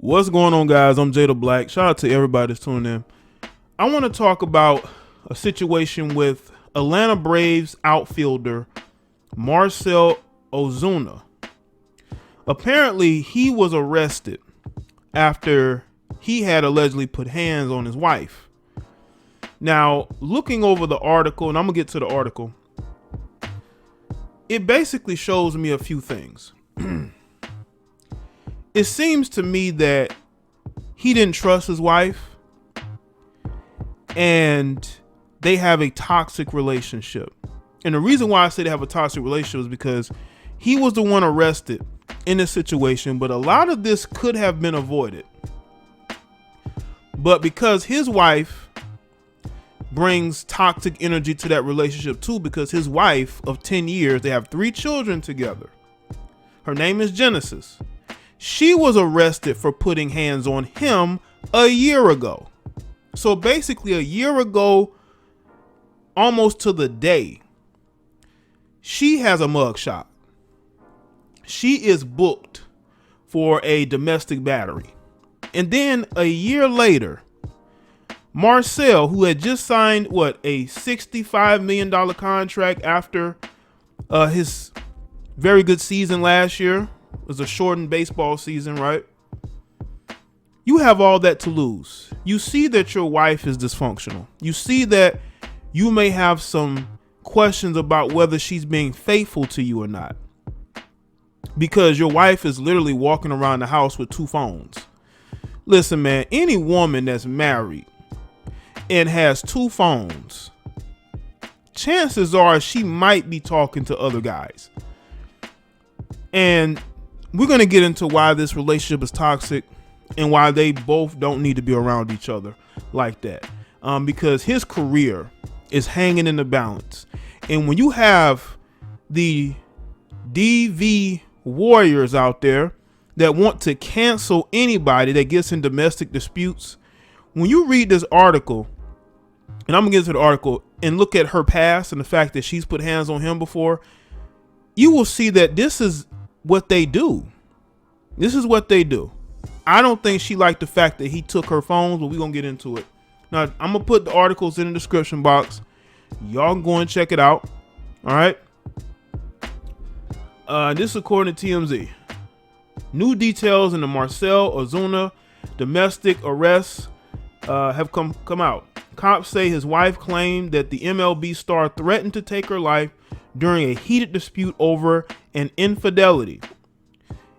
What's going on, guys? I'm JAlLED. Shout out to everybody that's tuning in. I want to talk about a situation with Atlanta Braves outfielder Marcell Ozuna. Apparently, he was arrested after he had allegedly put hands on his wife. Now, looking over the article, and I'm going to get to the article, it basically shows me a few things. It seems to me that he didn't trust his wife and they have a toxic relationship. And the reason why I say they have a toxic relationship is because he was the one arrested in this situation, but a lot of this could have been avoided. But because his wife brings toxic energy to that relationship too, because his wife of 10 years, they have 3 children together. Her name is Genesis. She was arrested for putting hands on him a year ago. So basically a year ago, almost to the day, she has a mugshot. She is booked for a domestic battery. And then a year later, Marcell, who had just signed a $65 million contract after his very good season last year. It was a shortened baseball season, right? You have all that to lose. You see that your wife is dysfunctional. You see that you may have some questions about whether she's being faithful to you or not, because your wife is literally walking around the house with 2 phones. Listen, man, any woman that's married and has 2 phones, chances are she might be talking to other guys. And we're going to get into why this relationship is toxic and why they both don't need to be around each other like that. Because his career is hanging in the balance. And when you have the DV warriors out there that want to cancel anybody that gets in domestic disputes, when you read this article, and I'm going to get into the article, and look at her past and the fact that she's put hands on him before, you will see that this is what they do. This is what they do. I don't think she liked the fact that he took her phones, but we're going to get into it. Now, I'm going to put the articles in the description box. Y'all can go and check it out. All right. This is according to TMZ. New details in the Marcell Ozuna domestic arrests have come out. Cops say his wife claimed that the MLB star threatened to take her life during a heated dispute over an infidelity.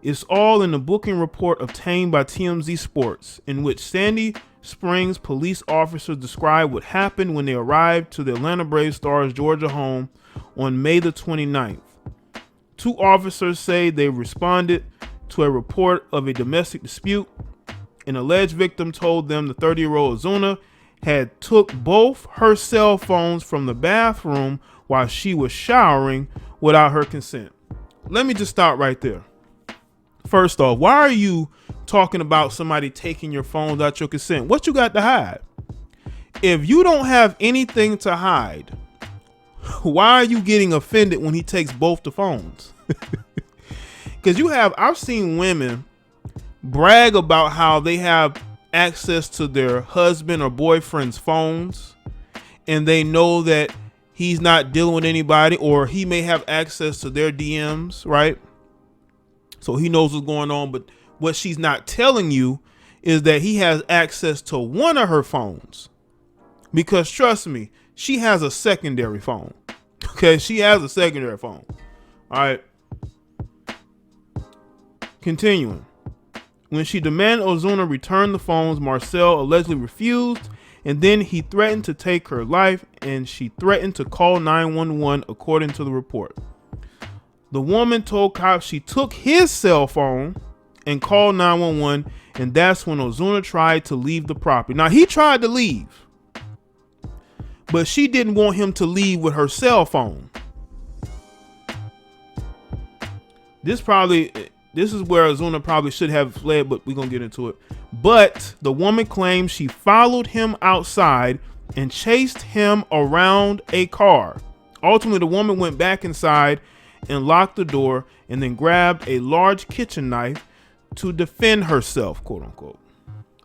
It's all in the booking report obtained by TMZ Sports, in which Sandy Springs police officers describe what happened when they arrived to the Atlanta Braves star's Georgia home on May the 29th. 2 officers say they responded to a report of a domestic dispute. An alleged victim told them the 30-year-old Ozuna had took both her cell phones from the bathroom while she was showering without her consent. Let me just stop right there. First off, why are you talking about somebody taking your phone without your consent? What you got to hide? If you don't have anything to hide, why are you getting offended when he takes both the phones? Because I've seen women brag about how they have access to their husband or boyfriend's phones, and they know that he's not dealing with anybody, or he may have access to their DMs, right? So he knows what's going on, but what she's not telling you is that he has access to one of her phones. Because trust me, she has a secondary phone. Okay, she has a secondary phone. All right. Continuing. When she demanded Ozuna return the phones, Marcell allegedly refused, and then he threatened to take her life, and she threatened to call 911, according to the report. The woman told cops she took his cell phone and called 911, and that's when Ozuna tried to leave the property. Now, he tried to leave, but she didn't want him to leave with her cell phone. This is where Ozuna probably should have fled, but we're going to get into it. But the woman claims she followed him outside and chased him around a car. Ultimately, the woman went back inside and locked the door, and then grabbed a large kitchen knife to defend herself, quote unquote.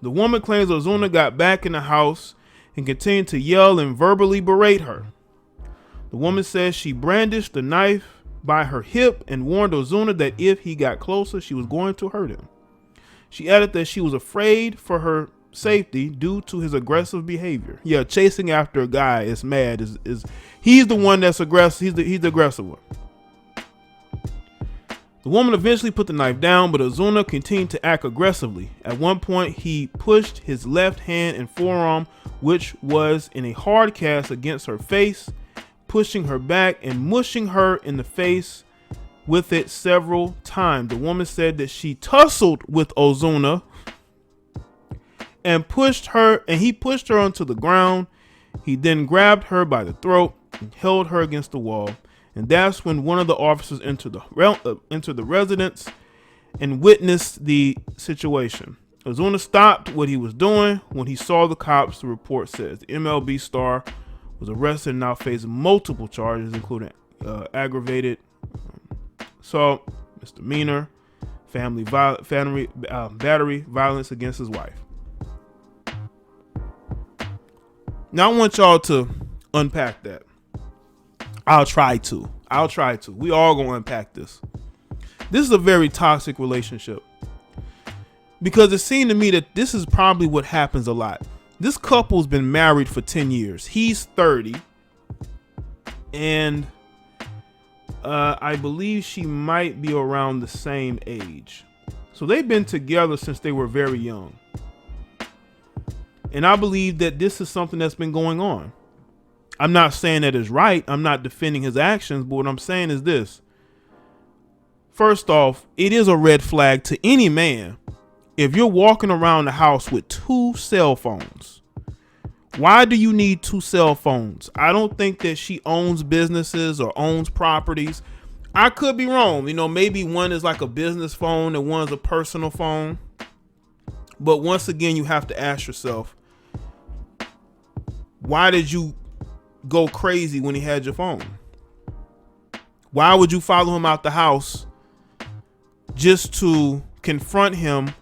The woman claims Ozuna got back in the house and continued to yell and verbally berate her. The woman says she brandished the knife by her hip and warned Ozuna that if he got closer, she was going to hurt him. She added that she was afraid for her safety due to his aggressive behavior. Yeah, chasing after a guy is mad. He's the one that's aggressive. He's the aggressive one. The woman eventually put the knife down, but Ozuna continued to act aggressively. At one point, he pushed his left hand and forearm, which was in a hard cast, against her face, pushing her back and mushing her in the face with it several times. The woman said that she tussled with Ozuna and he pushed her onto the ground. He then grabbed her by the throat and held her against the wall. And that's when one of the officers entered the residence and witnessed the situation. Ozuna stopped what he was doing when he saw the cops, the report says. The MLB star was arrested and now faces multiple charges, including aggravated assault, misdemeanor, battery, violence against his wife. Now I want y'all to unpack that. I'll try to. We all gonna unpack this. This is a very toxic relationship because it seemed to me that this is probably what happens a lot. This couple's been married for 10 years. He's 30 and I believe she might be around the same age. So they've been together since they were very young. And I believe that this is something that's been going on. I'm not saying that is right. I'm not defending his actions, but what I'm saying is this. First off, it is a red flag to any man if you're walking around the house with 2 cell phones. Why do you need 2 cell phones? I don't think that she owns businesses or owns properties. I could be wrong. Maybe one is like a business phone and one's a personal phone. But once again, you have to ask yourself, why did you go crazy when he had your phone? Why would you follow him out the house just to confront him,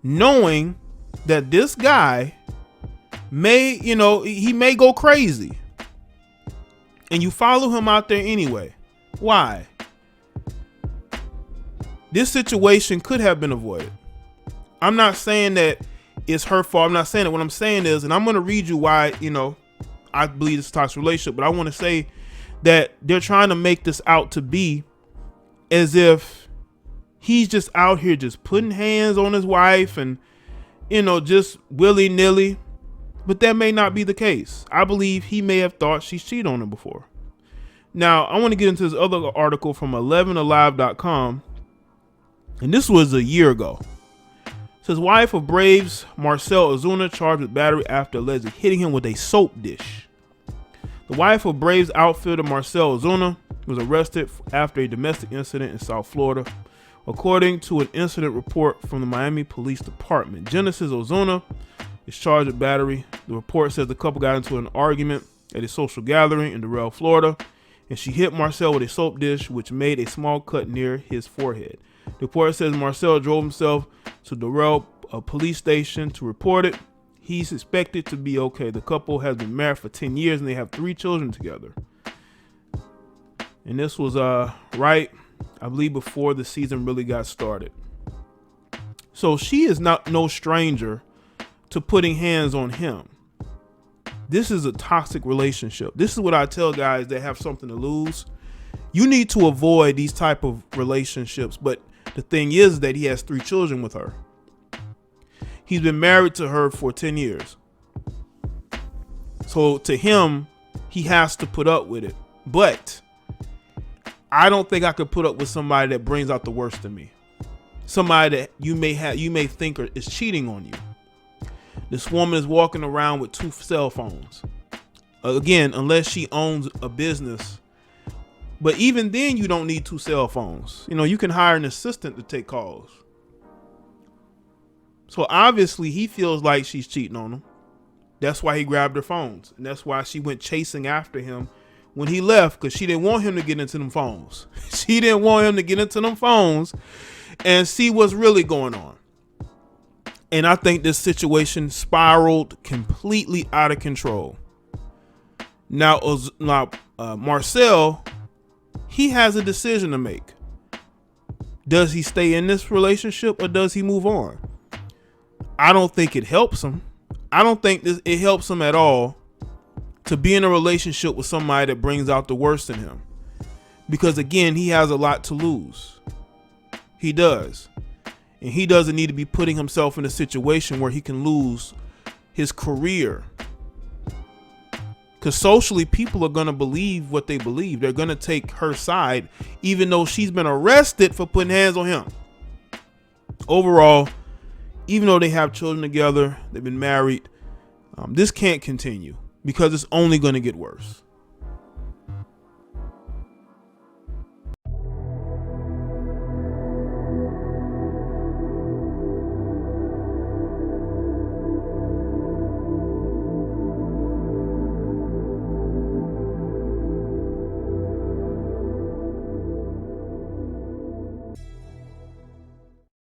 knowing that this guy may, he may go crazy, and you follow him out there anyway? Why? This situation could have been avoided. I'm not saying that it's her fault. I'm not saying that. What I'm saying is, and I'm going to read you why, I believe it's a toxic relationship, but I want to say that they're trying to make this out to be as if he's just out here just putting hands on his wife and, just willy-nilly. But that may not be the case. I believe he may have thought she's cheated on him before. Now, I want to get into this other article from 11alive.com, and this was a year ago. It says, wife of Braves Marcell Ozuna charged with battery after allegedly hitting him with a soap dish. The wife of Braves outfielder Marcell Ozuna was arrested after a domestic incident in South Florida, according to an incident report from the Miami Police Department. Genesis Ozuna is charged with battery. The report says the couple got into an argument at a social gathering in Doral, Florida, and she hit Marcell with a soap dish, which made a small cut near his forehead. The report says Marcell drove himself to Doral police station to report it. He's expected to be okay. The couple has been married for 10 years and they have 3 children together. And this was right, I believe, before the season really got started. So she is not no stranger to putting hands on him. This is a toxic relationship. This is what I tell guys that have something to lose. You need to avoid these type of relationships. But the thing is that he has 3 children with her. He's been married to her for 10 years. So to him, he has to put up with it. But I don't think I could put up with somebody that brings out the worst in me. Somebody that you may think is cheating on you. This woman is walking around with 2 cell phones. Again, unless she owns a business. But even then, you don't need 2 cell phones. You can hire an assistant to take calls. So obviously, he feels like she's cheating on him. That's why he grabbed her phones. And that's why she went chasing after him when he left, because she didn't want him to get into them phones. She didn't want him to get into them phones and see what's really going on. And I think this situation spiraled completely out of control. Now, Marcell, he has a decision to make. Does he stay in this relationship or does he move on? I don't think it helps him. I don't think it helps him at all to be in a relationship with somebody that brings out the worst in him. Because again, he has a lot to lose. He does. And he doesn't need to be putting himself in a situation where he can lose his career. Because socially, people are going to believe what they believe. They're going to take her side, even though she's been arrested for putting hands on him. Overall, even though they have children together, they've been married, this can't continue because it's only going to get worse.